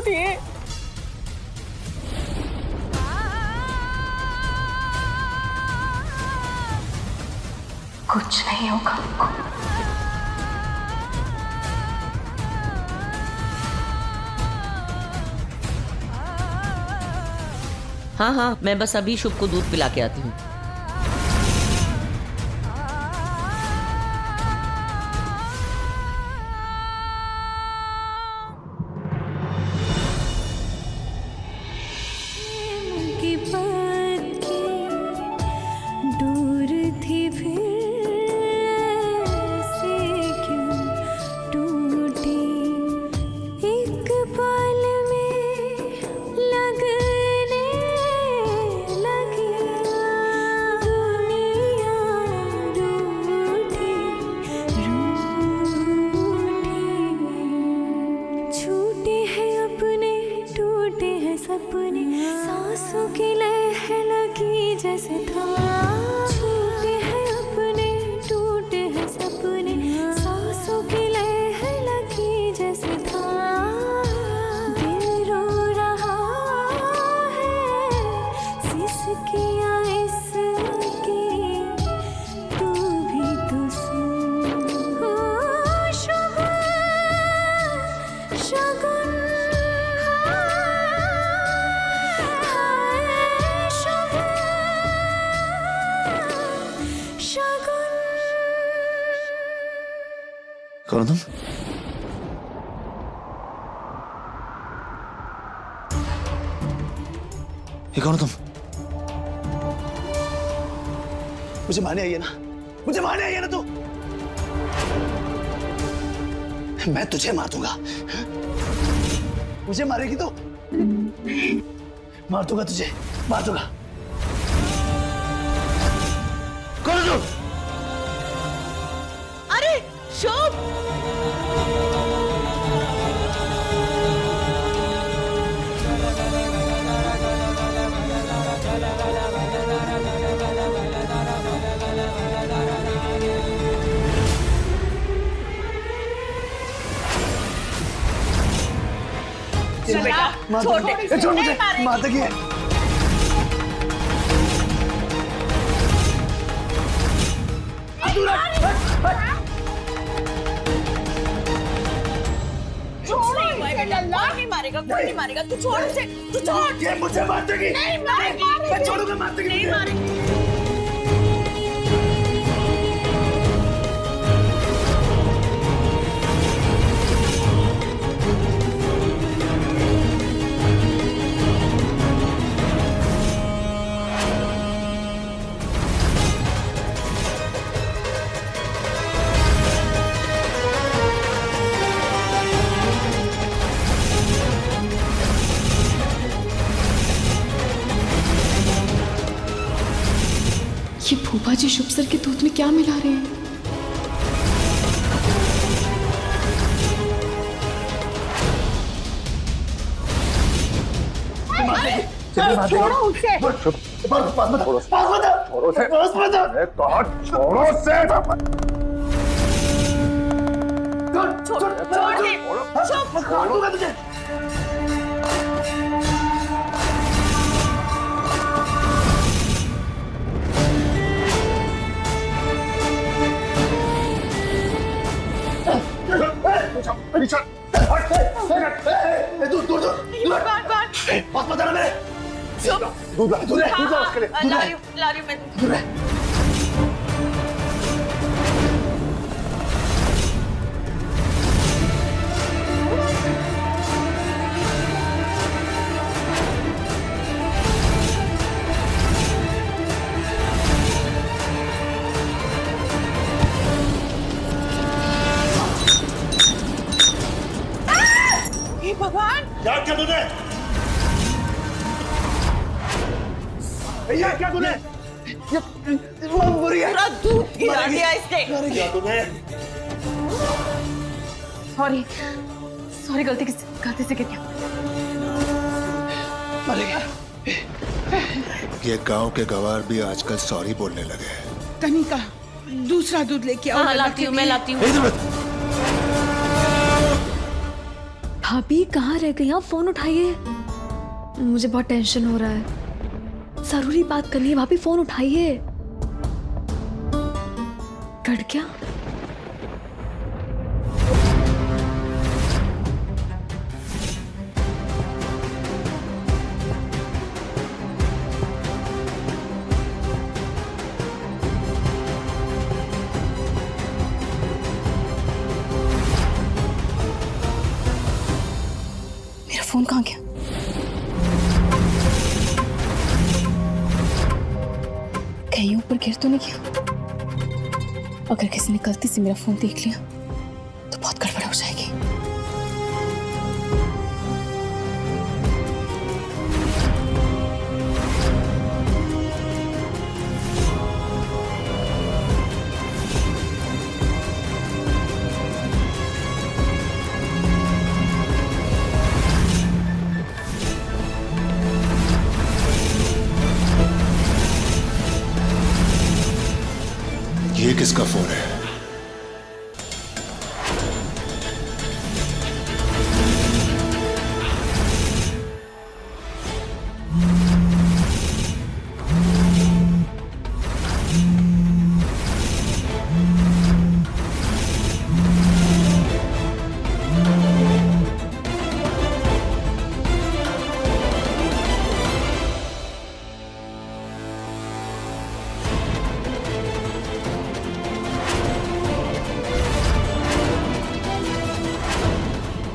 उठिए। कुछ नहीं होगा आपको। हाँ हाँ, मैं बस अभी शुभ को दूध पिला के आती हूँ। सांसों की लह लगी जैसे था, छूटे हैं अपने, टूटे हैं सपने, सांसों की लह लगी जैसे था। दिल रो रहा है सिसकियां इसकी, तू भी तो सुन। ओ शगुन शगुन कौन हो तुम? ये कौन हो तुम? मुझे मारने आई है ना? मुझे मारने आई है ना तू? मैं तुझे मार दूंगा। मुझे मारेगी तो मार दूंगा तुझे, मार दूंगा। कौन हो तुम? अरे शुभ! छोड़ मुझे, मारता की है। नहीं मारेगा, कोई नहीं मारेगा। तू छोड़ उसे, तू छोड़। ये मुझे मार देगी। नहीं मारेगी। मैं छोड़ूंगा, मार देगी। नहीं मारेगी। ये भूपा जी शुभ सर के दूध में क्या मिला रहे हैं? छोड़ो उसे। दूध ला उसके लिए। ला रही हूँ मैं। हे भगवान! क्या क्या तूने? भैया क्या तूने? पूरा दूध गिरा दिया इसने। क्या तूने? सॉरी गलती से गिर गया। मरेगा। ये गांव के गवार भी आजकल सॉरी बोलने लगे हैं। कनिका, दूसरा दूध लेके आओ। हाँ, लाती हूँ, मैं लाती हूँ। भाभी कहाँ रह गई? आप फोन उठाइए, मुझे बहुत टेंशन हो रहा है। जरूरी बात करनी है भाभी, फोन उठाइए। कट क्या? मेरा फोन कहाँ गया? कहीं ऊपर गिर तो नहीं गया? अगर किसी ने गलती से मेरा फोन देख लिया तो बहुत गड़बड़ हो जाएगी। ये किसका फोन है?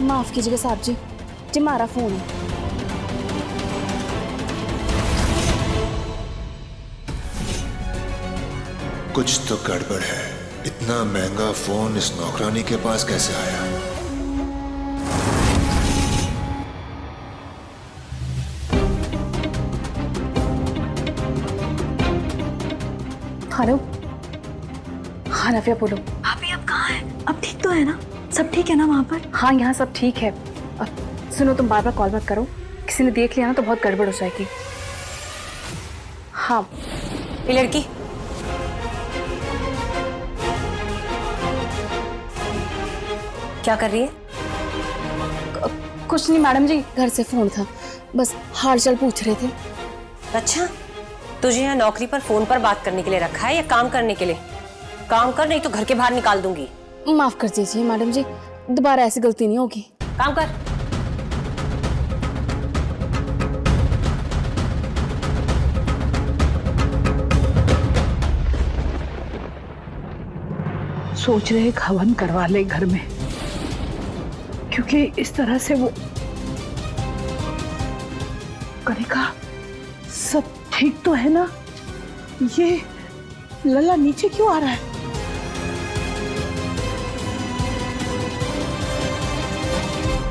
माफ कीजिएगा साहब जी, जी हमारा फोन है। कुछ तो गड़बड़ है। इतना महंगा फोन इस नौकरानी के पास कैसे आया? हेलो, हाँ नव्या बोलो। भाभी अब कहाँ है? अब ठीक तो है ना? सब ठीक है ना वहाँ पर? हाँ यहाँ सब ठीक है। सुनो, तुम बार बार कॉल मत करो, किसी ने देख लिया ना तो बहुत गड़बड़ हो जाएगी। हाँ ये लड़की क्या कर रही है? कुछ नहीं मैडम जी, घर से फोन था, बस हाल चाल पूछ रहे थे। अच्छा, तुझे यहाँ नौकरी पर फोन पर बात करने के लिए रखा है या काम करने के लिए? काम कर, नहीं तो घर के बाहर निकाल दूंगी। माफ कर दीजिए मैडम जी, दोबारा ऐसी गलती नहीं होगी। काम कर। सोच रहे एक हवन करवा ले घर में, क्योंकि इस तरह से वो करेगा। सब ठीक तो है ना? ये लल्ला नीचे क्यों आ रहा है?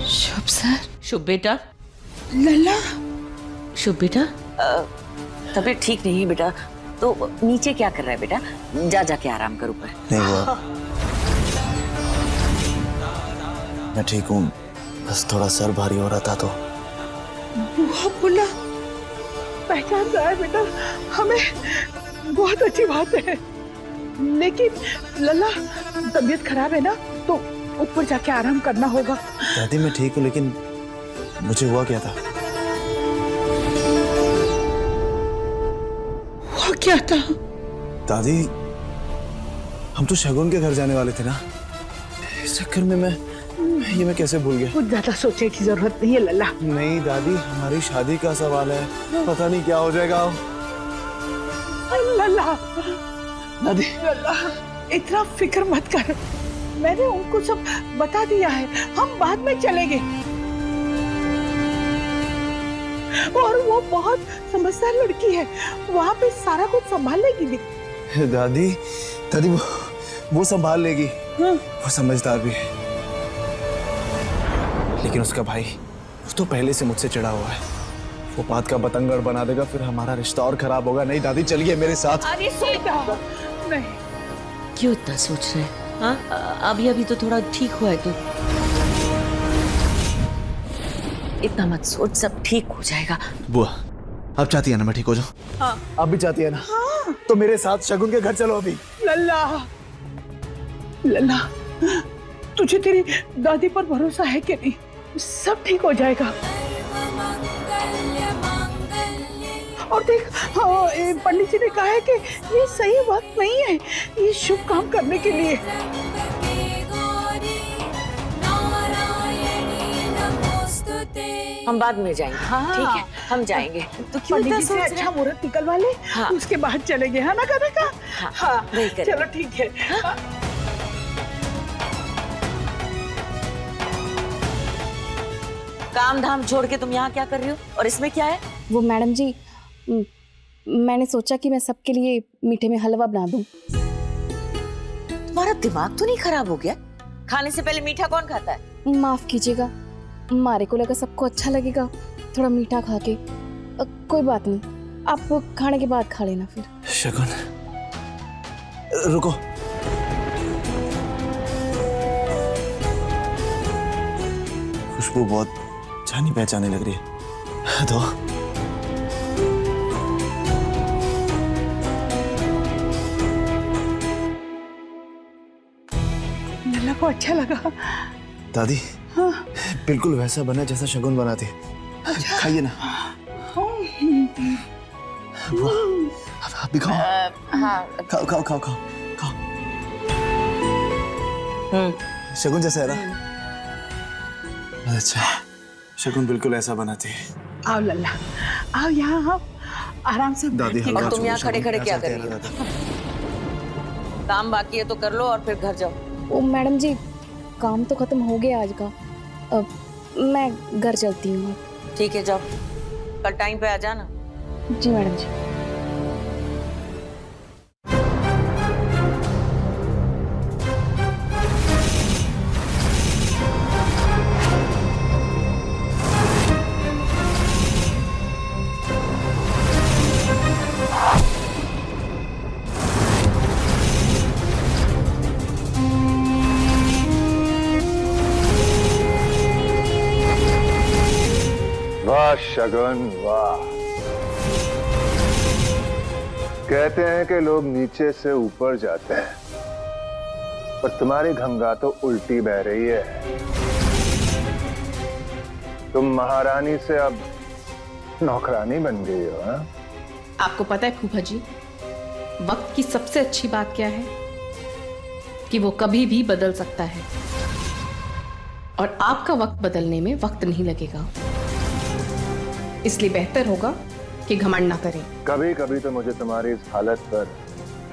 शुभ सर। शुभ बेटा। लल्ला, शुभ बेटा। तबीयत ठीक नहीं है बेटा, तो नीचे क्या कर रहा है बेटा? जा जाके आराम कर ऊपर। नहीं हुआ, मैं ठीक हूँ, बस थोड़ा सर भारी हो रहा था। तो बुआ बोला पहचान रहा है बेटा हमें, बहुत अच्छी बात है। लेकिन लल्ला तबीयत खराब है ना, तो ऊपर जाके आराम करना होगा। दादी मैं ठीक हूँ, लेकिन मुझे हुआ क्या था? हुआ क्या था? दादी हम तो शगुन के घर जाने वाले थे ना, इस चक्कर में मैं कैसे भूल गया? कुछ ज्यादा सोचने की जरूरत नहीं है लल्ला। नहीं दादी, हमारी शादी का सवाल है, पता नहीं क्या हो जाएगा। लल्ला, दादी लल्ला इतना फिक्र मत कर, मैंने उनको सब बता दिया है, हम बाद में चलेंगे। और वो बहुत समझदार लड़की है, वहाँ पे सारा कुछ संभाल लेगी। दादी वो संभाल लेगी, वो समझदार भी है। लेकिन उसका भाई वो तो पहले से मुझसे चिढ़ा हुआ है, वो बात का बतंगड़ बना देगा, फिर हमारा रिश्ता और खराब होगा। नहीं दादी चलिए मेरे साथ। अरे सोचा नहीं, क्यों इतना सोच रहे हैं? हाँ, अभी तो थोड़ा ठीक हुआ है तू। इतना मत सोच, सब ठीक हो जाएगा। बुआ अब चाहती है ना मैं ठीक हो जाऊं? हाँ। अब भी चाहती है ना? हाँ। तो मेरे साथ शगुन के घर चलो अभी। लल्ला तुझे तेरी दादी पर भरोसा है कि नहीं? सब ठीक हो जाएगा। और देख, पंडित जी ने कहा है कि ये सही वक्त नहीं है ये शुभ काम करने के लिए। हम बाद में जाएंगे। हाँ। ठीक है, हम जाएंगे। तो क्यों पंडित इतना जी से सोच रहे अच्छा मुहूर्त निकलवा ले, हाँ। उसके बाद चलेंगे, है ना करेगा? हाँ, हाँ, वही करेंगे। चलो ठीक है। काम धाम छोड़ के तुम यहाँ क्या कर रही हो? और इसमें क्या है? वो मैडम जी, मैंने सोचा कि मैं सबके लिए मीठे में हलवा बना दूं। तुम्हारा दिमाग तो नहीं खराब हो गया? खाने से पहले मीठा कौन खाता है? माफ कीजिएगा, मारे को लगा सबको अच्छा लगेगा थोड़ा मीठा खा के। कोई बात नहीं, आप खाने के बाद खा लेना फिर। शगुन, रुको। खुशबू बहुत जानी पहचानी लग रही है। तो लल्ला को अच्छा लगा। दादी, हाँ। बिल्कुल वैसा बना जैसा शगुन बनाते। खाइए ना। आप भी खाओ। हाँ। खाओ खाओ खाओ खाओ खाओ। शगुन जैसा है ना? अच्छा, शगुन बिल्कुल ऐसा बनाते हैं। आओ लल्ला, आओ यहाँ, आओ आराम से। दादी, बैठ के हलवा और तुम यहाँ छोड़ो, खड़े-खड़े शगुन क्या चलते कर रही हैं हो? दादी। काम बाकी है तो कर लो और फिर घर जाओ। ओ मैडम जी, काम तो खत्म हो गया आज का। अब मैं घर चलती हूँ। ठीक है, जाओ। कल टाइम पे आ जाना। जी मैडम जी। वाह शगुन, वाह। कहते हैं कि लोग नीचे से ऊपर जाते हैं, पर तुम्हारी गंगा तो उल्टी बह रही है। तुम महारानी से अब नौकरानी बन गई हो। हाँ? आपको पता है फूफा जी, वक्त की सबसे अच्छी बात क्या है? कि वो कभी भी बदल सकता है, और आपका वक्त बदलने में वक्त नहीं लगेगा। इसलिए बेहतर होगा कि घमंड ना करें। कभी कभी तो मुझे तुम्हारी इस हालत पर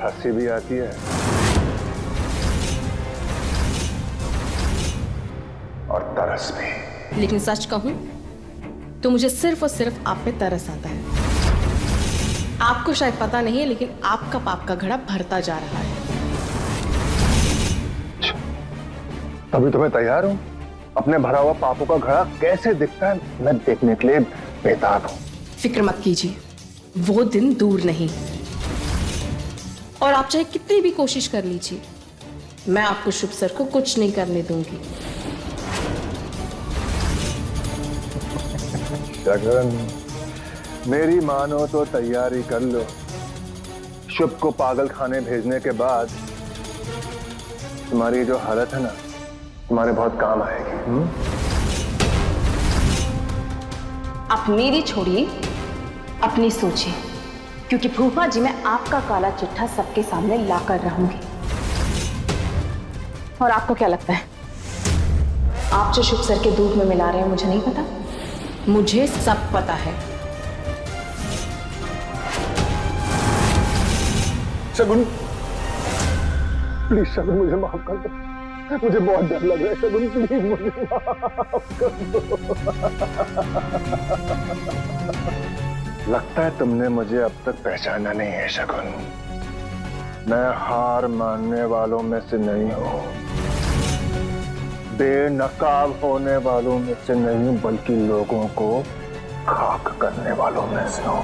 हंसी भी आती है और तरस भी। लेकिन सच कहूं तो मुझे सिर्फ और सिर्फ आप पे तरस आता है। आपको शायद पता नहीं है, लेकिन आपका पाप का घड़ा भरता जा रहा है। अभी तो मैं तैयार हूं। अपने भरा हुआ पापों का घड़ा कैसे दिखता है मैं देखने के लिए बेताब हूं। फिक्र मत कीजिए, वो दिन दूर नहीं। और आप चाहे कितनी भी कोशिश कर लीजिए, मैं आपको शुभ सर को कुछ नहीं करने दूंगी। शगुन, मेरी मानो तो तैयारी कर लो। शुभ को पागल खाने भेजने के बाद तुम्हारी जो हालत है ना, तुम्हारे बहुत काम आएगी। आप मेरी छोड़िए, अपनी सोचिए, क्योंकि फूफा जी मैं आपका काला चिट्ठा सबके सामने लाकर रहूंगी। और आपको क्या लगता है, आप जो शुभ सर के दूध में मिला रहे हैं मुझे नहीं पता? मुझे सब पता है। शगुन, प्लीज शगुन, मुझे माफ कर दो। मुझे बहुत डर लग रहा है शगुन, प्लीज मुझे माफ कर दो। लगता है तुमने मुझे अब तक पहचाना नहीं है शगुन। मैं हार मानने वालों में से नहीं हूं, बेनकाब होने वालों में से नहीं हूं, बल्कि लोगों को खाक करने वालों में से हूं।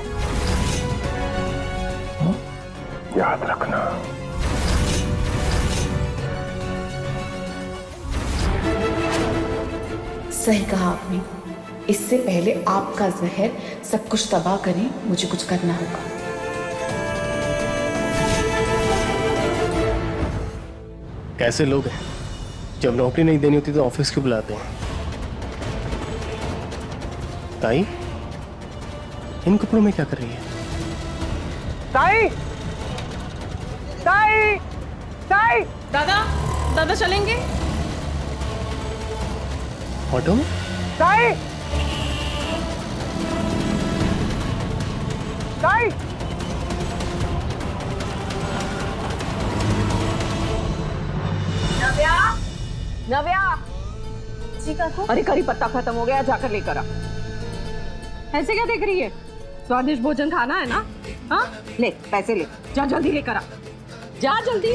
याद रखना। सही कहा आपने। इससे पहले आपका जहर सब कुछ तबाह करे, मुझे कुछ करना होगा। कैसे लोग हैं, जब नौकरी नहीं देनी होती तो ऑफिस क्यों बुलाते हैं? ताई इन कपड़ों में क्या कर रही है? ताई ताई ताई दादा दादा चलेंगे ऑटो में? ताई ताई नव्या जी का अरे करी पत्ता खत्म हो गया, जाकर लेकर आ। ऐसे क्या देख रही है? स्वादिष्ट भोजन खाना है ना? हाँ ले पैसे ले, जा जल्दी लेकर आ, जा जल्दी।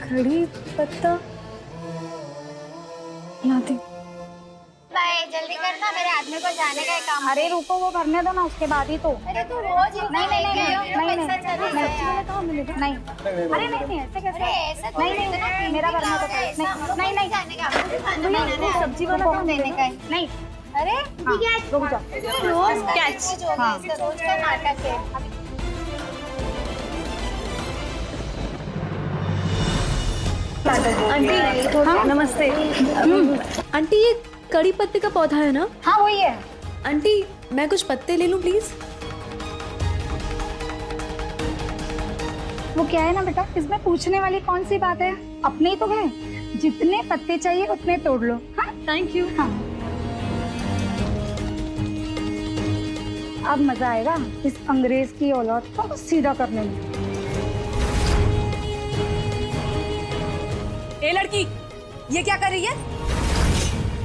कड़ी पत्ता लाते। जल्दी करना, मेरे आदमी को जाने का काम। अरे रुको, वो भरने दो ना, उसके बाद ही तो। अरे तू रोज नहीं नहीं नहीं अरे नहीं ऐसे कैसे? नहीं मेरा भरना तो नहीं नहीं जाने का सब्जी वाला काम देने का नहीं। अरे रुक जाओ, रोज कैच रोज का नाटक है। आंटी नमस्ते। आंटी ये कड़ी पत्ते का पौधा है ना? हाँ वही है। आंटी मैं कुछ पत्ते ले लूं प्लीज? वो क्या है ना बेटा, इसमें पूछने वाली कौन सी बात है, अपने ही तो है। जितने पत्ते चाहिए उतने तोड़ लो। हाँ थैंक यू। हाँ अब मजा आएगा इस अंग्रेज की औलाद को सीधा करने में। ए लड़की, ये क्या कर रही है?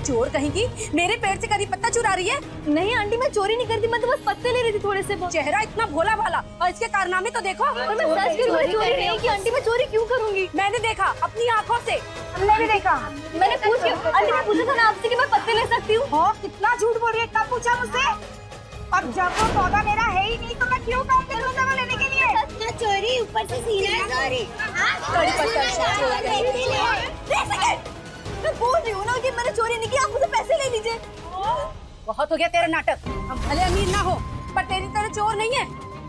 चोर कहीं की, मेरे पेड़ से करी पत्ता चुरा रही है? नहीं आंटी मैं चोरी नहीं करती, मैं तो बस पत्ते ले रही थी थोड़े से। चेहरा इतना भोला भाला और इसके कारनामे तो देखो। और मैं सच कह रही हूँ, चोरी नहीं की आंटी, मैं चोरी क्यों करूंगी? मैंने देखा अपनी आंखों से। हमने भी देखा। मैंने आंटी मैं पूछा था ना आपसे कि मैं पत्ते ले सकती हूँ। हो कितना झूठ बोल रही है, कब पूछा मुझसे? अब जब वो पौधा मेरा है ही नहीं तो मैं क्यों काम करूँ दवा लेने के लिए? चोरी ऊपर से सीना चोरी। मैं बोल रही हूँ ना कि मैंने चोरी नहीं की, आप मुझे पैसे ले लीजिए। बहुत हो गया तेरा नाटक। हम भले अमीर ना हो पर तेरी तरह चोर नहीं है,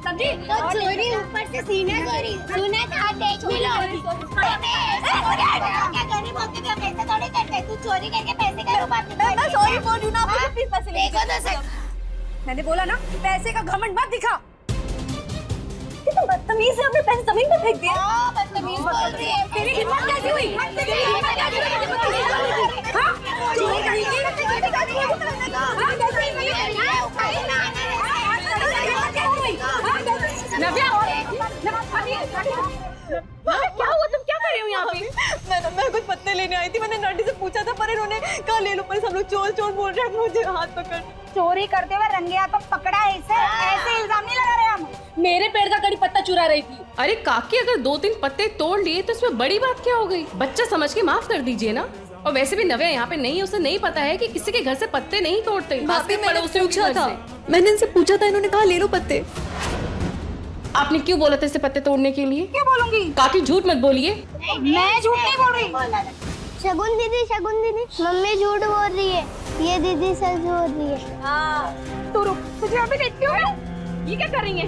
समझी? तो चोरी ऊपर से सीना चोरी, सुना था देख भी लो। क्या गरीब होते थे, पैसे थोड़े करते, तू चोरी करके पैसे करो बात। मैं सॉरी बोल रही हूँ ना, आप प्लीज पैसे ले देखो तो सही। मैंने बोला ना, पैसे का घमंड मत दिखा। कितना बदतमीज है, आपने पैसे जमीन पे फेंक दिए। बदतमीज बोल रही है। तेरी हिम्मत कैसी हुई? तेरी हिम्मत कैसी हुई? हाँ? चोर कहीं की? नव्या, क्या हुआ, तुम क्या कर रही हो यहाँ पे? मैं कुछ पत्ते लेने आई थी, मैंने नाटी से पूछा था पर इन्होंने कहा ले लो, पर सब लोग चोर चोर बोल रहे हैं, मुझे हाथ पकड़। चोरी करते हुए रंगे हाथों पकड़ा है इसे, ऐसे इल्जाम नहीं लगा रहे हम। मेरे पेड़ का कड़ी पत्ता चुरा रही थी। अरे काकी, अगर 2-3 पत्ते तोड़ लिए तो इसमें बड़ी बात क्या हो गई? बच्चा समझ के माफ कर दीजिए ना। और वैसे भी नव्या यहाँ पे नहीं है, उसे नहीं पता है कि किसी के घर से पत्ते नहीं तोड़ते। मैंने इनसे पूछा था, इन्होंने कहा ले लो पत्ते। आपने क्यों बोला था इसे पत्ते तोड़ने के लिए? क्या बोलूंगी? काकी झूठ मत बोलिए। मैं झूठ नहीं बोल रही। शगुन दीदी मम्मी झूठ बोल रही है, ये दीदी सच बोल रही है। तू रुक, तुझे अभी देखती हूँ मैं। ये क्या कर रही है?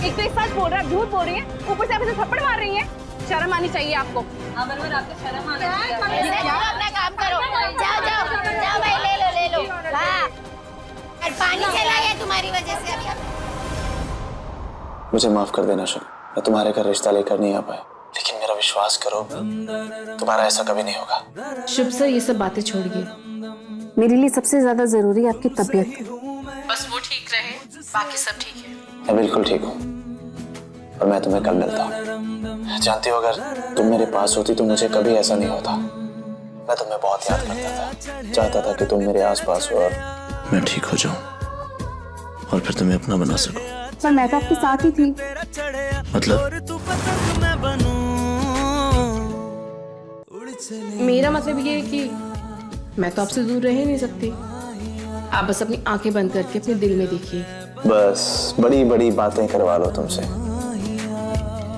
एक तो एक सच बोल रहा है, झूठ बोल रही है, ऊपर से आप इसे थप्पड़ मार रही है। शर्म आनी चाहिए आपको। अमरवर आपको शर्म आनी चाहिए। अपना काम करो, जाओ जाओ जाओ भाई, ले लो। हाँ और पानी चला गया तुम्हारी वजह से। मुझे माफ कर देना शुभ, मैं तुम्हारे घर रिश्ता लेकर नहीं आ पाया, लेकिन मेरा विश्वास करो तुम्हारा ऐसा कभी नहीं होगा। शुभ सर, ये सब बातें छोड़िए। मेरे लिए सबसे ज्यादा जरूरी है आपकी तबीयत। बस वो ठीक रहे, बाकी सब ठीक है। मैं बिल्कुल ठीक हूँ और मैं तुम्हें कल मिलता हूँ। जानती हो, अगर तुम मेरे पास होती तो मुझे कभी ऐसा नहीं होता। मैं तुम्हें बहुत याद करता था, चाहता था कि तुम मेरे आसपास हो और मैं ठीक हो जाऊं और फिर तुम्हें अपना बना सकूं। पर मैं तो आपके साथ ही थी। मतलब? मेरा मतलब ये है कि मैं तो आपसे दूर रह ही नहीं सकती। आप बस अपनी आंखें बंद करके अपने दिल में देखिए। बस बड़ी बड़ी बातें करवा लो तुमसे।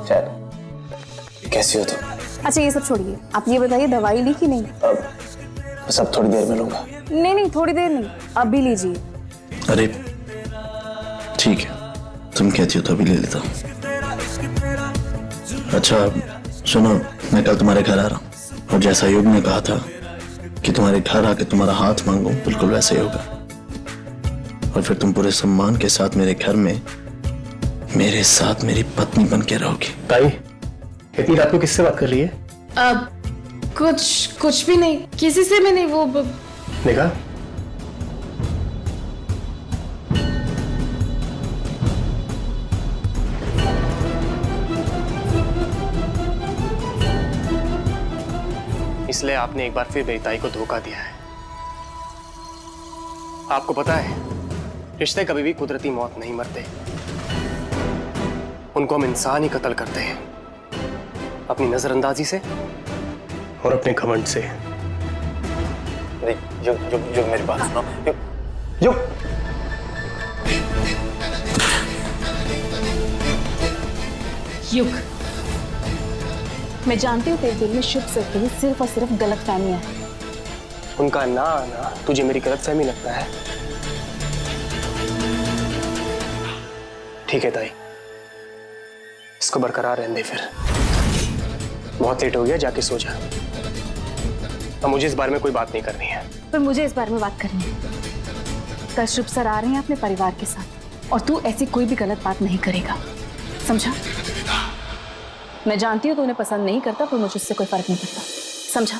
खैर, कैसी हो तुम? अच्छा ये सब छोड़िए, आप ये बताइए दवाई ली कि नहीं? अब बस अब थोड़ी देर में लूंगा। नहीं थोड़ी देर नहीं, अभी लीजिए। अरे ठीक है, तुम कहती हो तो अभी ले लेता हूँ। अच्छा सुनो, मैं कल तुम्हारे घर आ रहा हूँ और जैसा युग ने कहा था कि तुम्हारे घर आके तुम्हारा हाथ मांगूं, बिल्कुल वैसे ही होगा। और फिर तुम पूरे सम्मान के साथ मेरे घर में मेरे साथ मेरी पत्नी बन के रहोगी। ताई, इतनी रात को किससे बात कर रही है? अब कुछ भी नहीं, किसी से भी नहीं। वो देखा, इसलिए आपने एक बार फिर मेरी ताई को धोखा दिया है। आपको पता है, रिश्ते कभी भी कुदरती मौत नहीं मरते, उनको हम इंसान ही कत्ल करते हैं, अपनी नजरअंदाजी से और अपने घमंड से। युग मेरी बात सुनो। युग युग, मैं जानती हूँ तेरे दिल में शुभ से तेरी सिर्फ और सिर्फ गलतफहमियां हैं। उनका ना आना तुझे मेरी गलतफहमी लगता है? ठीक है ताई, इसको बरकरार रहने दे। फिर बहुत लेट हो गया, जाके सो जा। अब मुझे इस बारे में कोई बात नहीं करनी है। पर मुझे इस बारे में बात करनी है। कल शुभ सर आ रहे हैं अपने परिवार के साथ, और तू ऐसी कोई भी गलत बात नहीं करेगा, समझा? मैं जानती हूँ तू उन्हें पसंद नहीं करता, पर मुझे उससे कोई फर्क नहीं पड़ता, समझा?